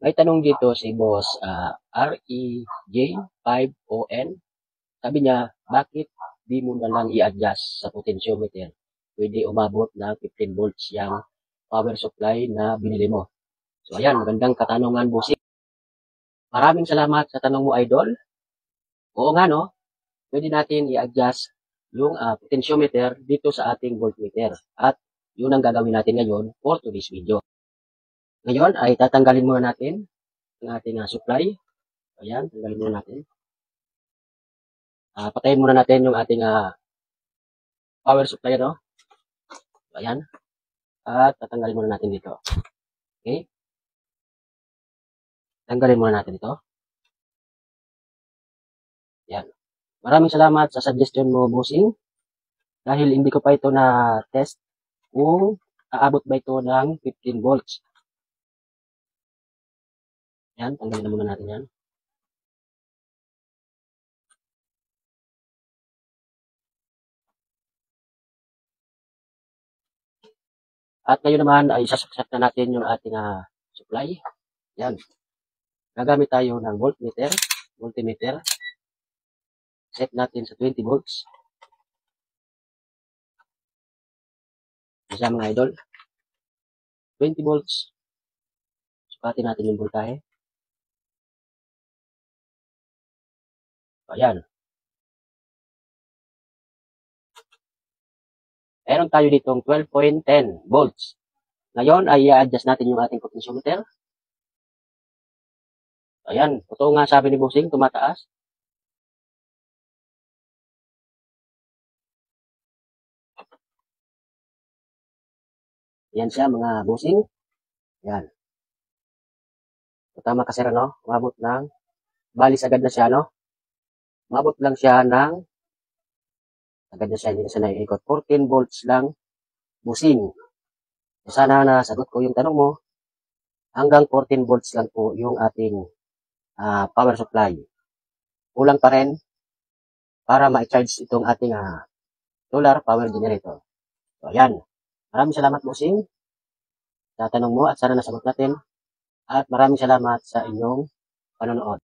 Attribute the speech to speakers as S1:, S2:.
S1: May tanong dito si boss REJ5ON. Sabi niya, bakit di mo na lang i-adjust sa potentiometer? Pwede umabot na 15 volts yung power supply na binili mo. So ayan, magandang katanungan bossing. Maraming salamat sa tanong mo, idol. Oo nga no, pwede natin i-adjust yung potentiometer dito sa ating voltmeter. At yun ang gagawin natin ngayon for today's video. Ngayon ay tatanggalin muna natin ang ating supply. Ayan, tanggalin muna natin. Patayin muna natin yung ating power supply, no? Ayan. At tatanggalin muna natin dito. Okay? Tanggalin muna natin ito. Ayan. Maraming salamat sa suggestion mo, bossing. Dahil hindi ko pa ito na-test kung aabot ba ito ng 15 volts. Ayan, tanggalin na muna natin yan. At ngayon naman ay sasaksak na natin yung ating supply. Yan. Gagamit tayo ng multimeter. Set natin sa 20 volts. Isa mga idol. 20 volts. Sukatin natin yung voltahe. Ayan. Meron tayo ditong 12.10 volts. Ngayon ay i-adjust natin yung ating potentiometer. Ayan. Totoo nga sabi ni bossing, tumataas. Yan siya mga bossing. Yan. Tama kasi no? Umabot ng, balis agad na siya, no? Umabot lang siya ng, agad na siya, hindi na siya naiikot. 14 volts lang, bossing. Sana nasagot ko yung tanong mo. Hanggang 14 volts lang po yung ating power supply. Kulang pa rin para ma-charge itong ating solar power generator. So, ayan. Maraming salamat, bossing, sa tanong mo at sana nasagot natin. At maraming salamat sa inyong panonood.